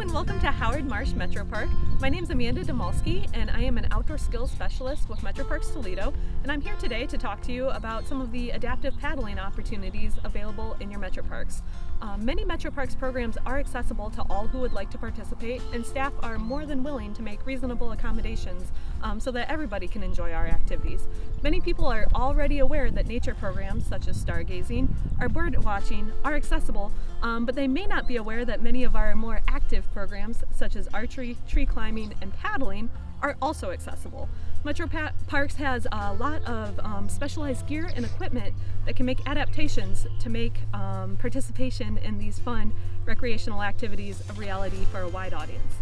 and welcome to Howard Marsh Metro Park. My name is Amanda Demolsky and I am an outdoor skills specialist with Metro Parks Toledo, and I'm here today to talk to you about some of the adaptive paddling opportunities available in your Metro Parks. Many Metro Parks programs are accessible to all who would like to participate, and staff are more than willing to make reasonable accommodations so that everybody can enjoy our activities. Many people are already aware that nature programs such as stargazing or bird watching are accessible, but they may not be aware that many of our more active programs such as archery, tree climbing, and paddling are also accessible. Metro Parks has a lot of specialized gear and equipment that can make adaptations to make participation in these fun recreational activities a reality for a wide audience.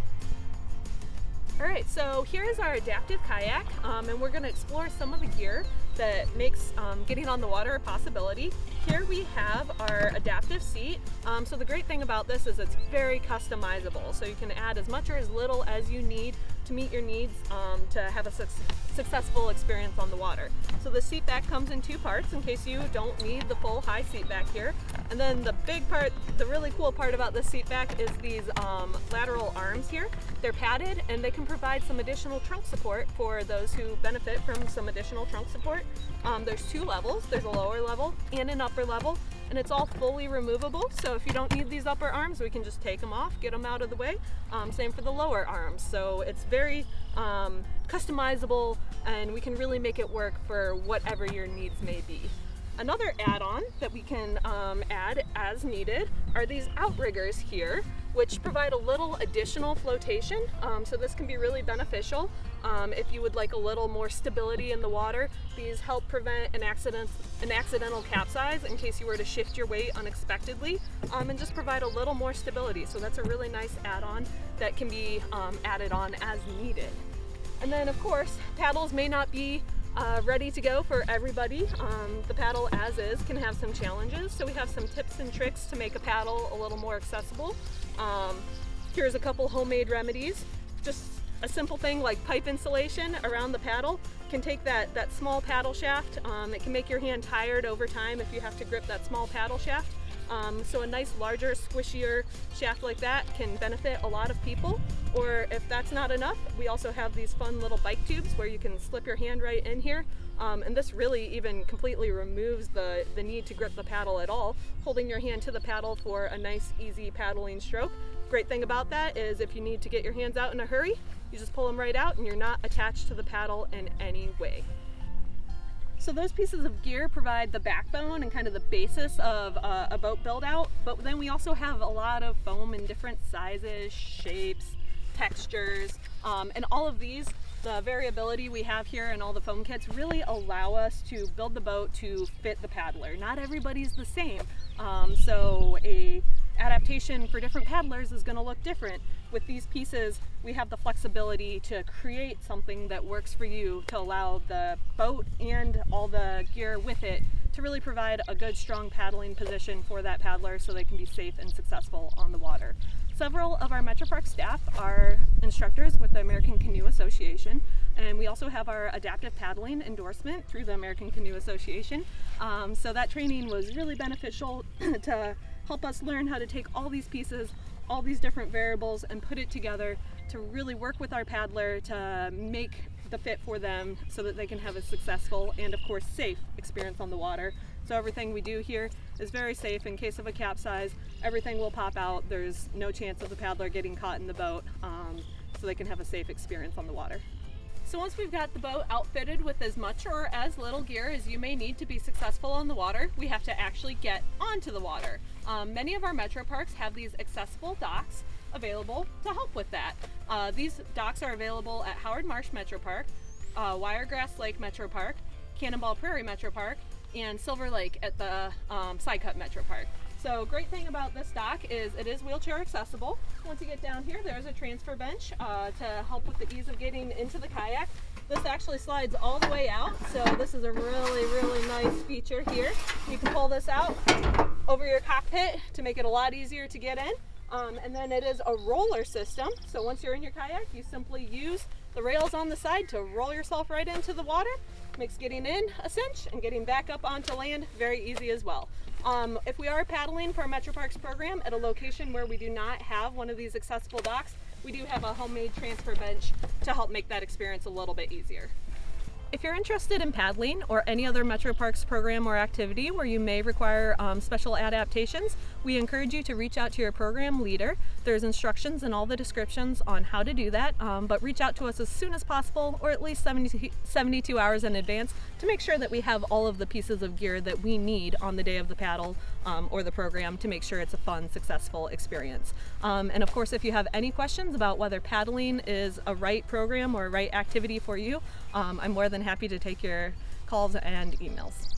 Alright, so here is our adaptive kayak, and we're going to explore some of the gear that makes getting on the water a possibility. Here we have our adaptive seat. So the great thing about this is it's very customizable, so you can add as much or as little as you need to meet your needs to have a successful experience on the water. So the seat back comes in two parts in case you don't need the full high seat back here. And then the big part, the really cool part about this seat back is these lateral arms here. They're padded and they can provide some additional trunk support for those who benefit from some additional trunk support. There's two levels. There's a lower level and an upper level, and it's all fully removable. So if you don't need these upper arms, we can just take them off, get them out of the way. Same for the lower arms. So it's very customizable, and we can really make it work for whatever your needs may be. Another add-on that we can add as needed are these outriggers here, which provide a little additional flotation. So this can be really beneficial if you would like a little more stability in the water. These help prevent an accidental capsize in case you were to shift your weight unexpectedly, and just provide a little more stability. So that's a really nice add-on that can be added on as needed. And then of course, paddles may not be ready to go for everybody. The paddle as is can have some challenges, so we have some tips and tricks to make a paddle a little more accessible. Here's a couple homemade remedies. Just a simple thing like pipe insulation around the paddle can take that small paddle shaft. It can make your hand tired over time if you have to grip that small paddle shaft. So a nice larger, squishier shaft like that can benefit a lot of people. Or if that's not enough, we also have these fun little bike tubes where you can slip your hand right in here. And this really even completely removes the need to grip the paddle at all, holding your hand to the paddle for a nice, easy paddling stroke. Great thing about that is if you need to get your hands out in a hurry, you just pull them right out and you're not attached to the paddle in any way. So those pieces of gear provide the backbone and kind of the basis of a boat build out, but then we also have a lot of foam in different sizes, shapes, textures, and all of these, the variability we have here and all the foam kits really allow us to build the boat to fit the paddler. Not everybody's the same, so a adaptation for different paddlers is going to look different. With these pieces, we have the flexibility to create something that works for you to allow the boat and all the gear with it to really provide a good, strong paddling position for that paddler so they can be safe and successful on the water. Several of our Metro Park staff are instructors with the American Canoe Association, and we also have our adaptive paddling endorsement through the American Canoe Association. So that training was really beneficial to help us learn how to take all these pieces, all these different variables, and put it together to really work with our paddler to make the fit for them so that they can have a successful and of course safe experience on the water. So everything we do here is very safe. In case of a capsize, everything will pop out. There's no chance of the paddler getting caught in the boat, so they can have a safe experience on the water. So once we've got the boat outfitted with as much or as little gear as you may need to be successful on the water, we have to actually get onto the water. Many of our Metro Parks have these accessible docks available to help with that. These docks are available at Howard Marsh Metro Park, Wiregrass Lake Metro Park, Cannonball Prairie Metro Park, and Silver Lake at the Sidecut Metro Park. So great thing about this dock is it is wheelchair accessible. Once you get down here, there's a transfer bench to help with the ease of getting into the kayak. This actually slides all the way out, so this is a really, really nice feature here. You can pull this out over your cockpit to make it a lot easier to get in. And then it is a roller system, so once you're in your kayak, you simply use the rails on the side to roll yourself right into the water. Makes getting in a cinch and getting back up onto land very easy as well. If we are paddling for a Metro Parks program at a location where we do not have one of these accessible docks, we do have a homemade transfer bench to help make that experience a little bit easier. If you're interested in paddling or any other Metro Parks program or activity where you may require special adaptations, we encourage you to reach out to your program leader. There's instructions in all the descriptions on how to do that, but reach out to us as soon as possible, or at least 72 hours in advance, to make sure that we have all of the pieces of gear that we need on the day of the paddle or the program to make sure it's a fun, successful experience. And of course, if you have any questions about whether paddling is a right program or a right activity for you, I'm more than happy to take your calls and emails.